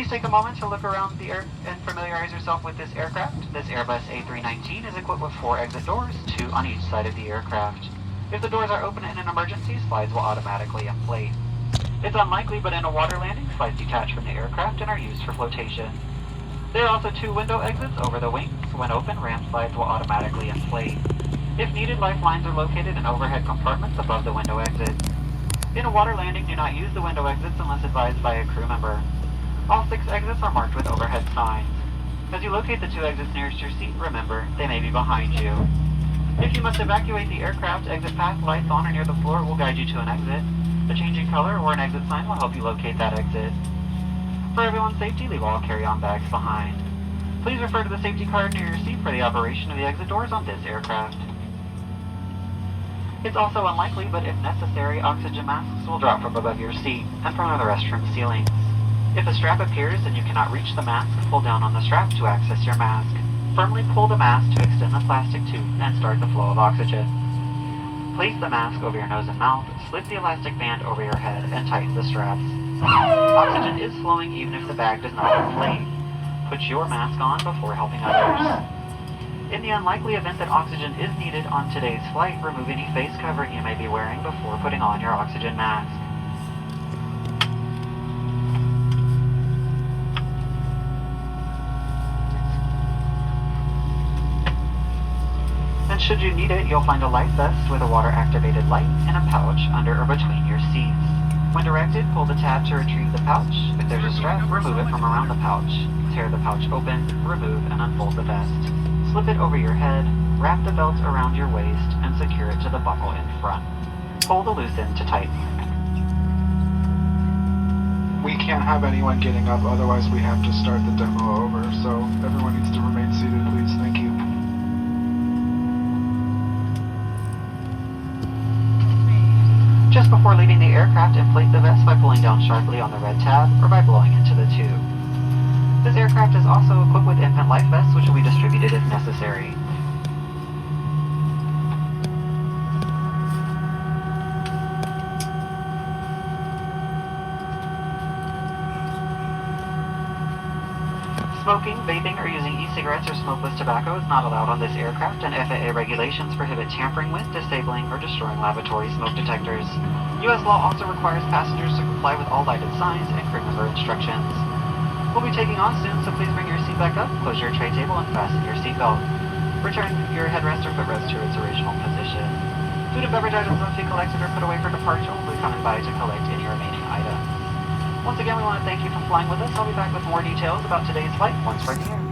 Please take a moment to look around the air and familiarize yourself with this aircraft. This Airbus A319 is equipped with 4 exit doors, 2 on each side of the aircraft. If the doors are open in an emergency, slides will automatically inflate. It's unlikely, but in a water landing, slides detach from the aircraft and are used for flotation. There are also 2 window exits over the wings. When open, ramp slides will automatically inflate. If needed, lifelines are located in overhead compartments above the window exits. In a water landing, do not use the window exits unless advised by a crew member. All 6 exits are marked with overhead signs. As you locate the 2 exits nearest your seat, remember, they may be behind you. If you must evacuate the aircraft, exit path lights on or near the floor will guide you to an exit. A changing color or an exit sign will help you locate that exit. For everyone's safety, leave all carry-on bags behind. Please refer to the safety card near your seat for the operation of the exit doors on this aircraft. It's also unlikely, but if necessary, oxygen masks will drop from above your seat and from the restroom ceilings. If a strap appears and you cannot reach the mask, pull down on the strap to access your mask. Firmly pull the mask to extend the plastic tube and start the flow of oxygen. Place the mask over your nose and mouth, slip the elastic band over your head, and tighten the straps. Oxygen is flowing even if the bag does not inflate. Put your mask on before helping others. In the unlikely event that oxygen is needed on today's flight, remove any face covering you may be wearing before putting on your oxygen mask. And should you need it, you'll find a life vest with a water-activated light and a pouch under or between your seats. When directed, pull the tab to retrieve the pouch. If there's a strap, remove it from around the pouch. Tear the pouch open, remove and unfold the vest. Slip it over your head, wrap the belt around your waist, and secure it to the buckle in front. Pull the loose end to tighten. We can't have anyone getting up, otherwise we have to start the demo over, so everyone needs to remain seated, please. Thank you. Just before leaving the aircraft, inflate the vest by pulling down sharply on the red tab or by blowing into the tube. This aircraft is also equipped with infant life vests, which will be distributed if necessary. Smoking, vaping, or using e-cigarettes or smokeless tobacco is not allowed on this aircraft, and FAA regulations prohibit tampering with, disabling, or destroying lavatory smoke detectors. U.S. law also requires passengers to comply with all lighted signs and crew member instructions. We'll be taking off soon, so please bring your seat back up, close your tray table, and fasten your seatbelt. Return your headrest or footrest to its original position. Food and beverage items must be collected or put away for departure. We'll be coming by to collect any remaining items. Once again, we want to thank you for flying with us. I'll be back with more details about today's flight once we're here.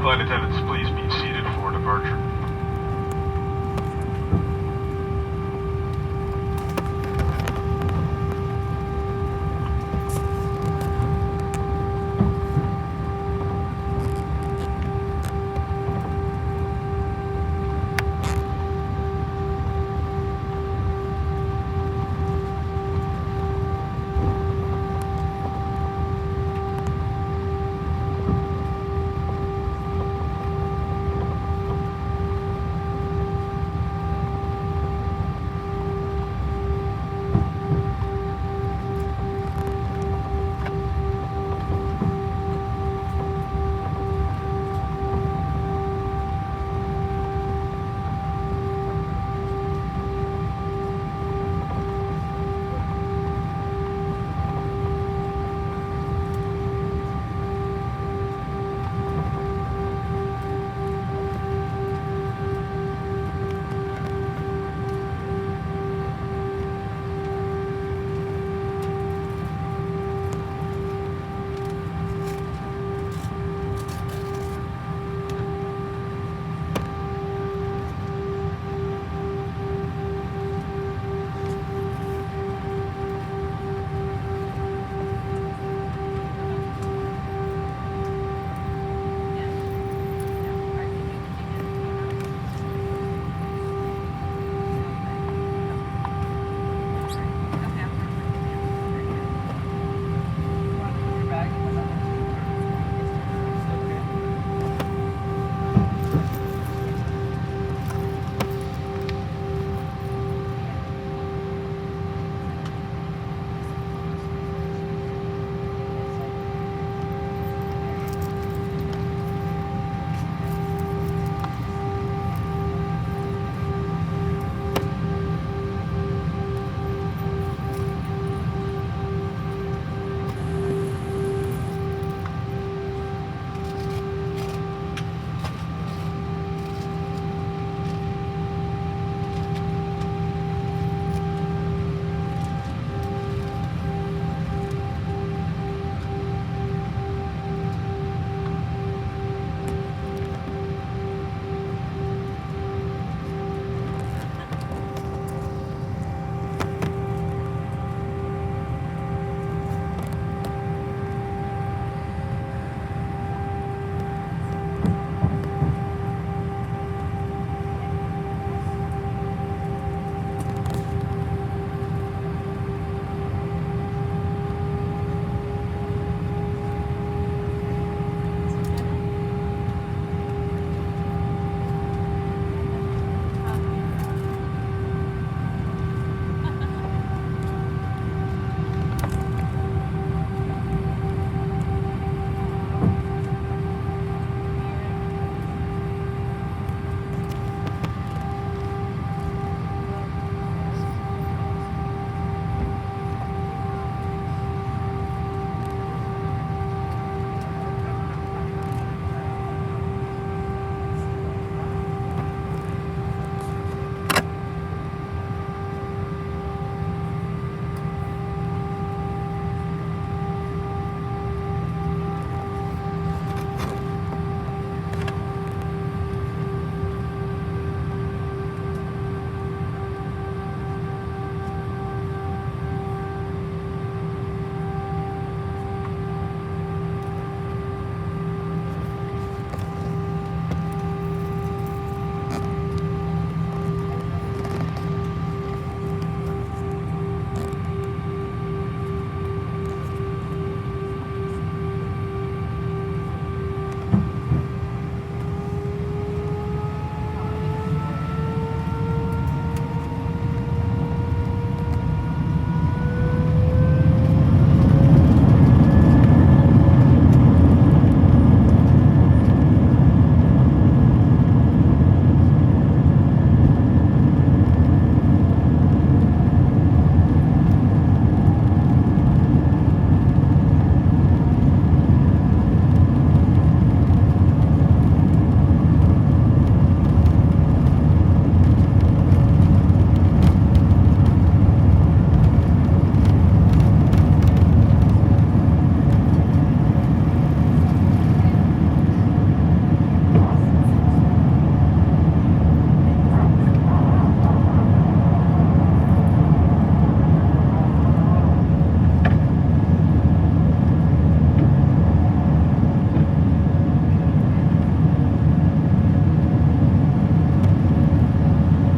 Flight attendants, please be seated for departure.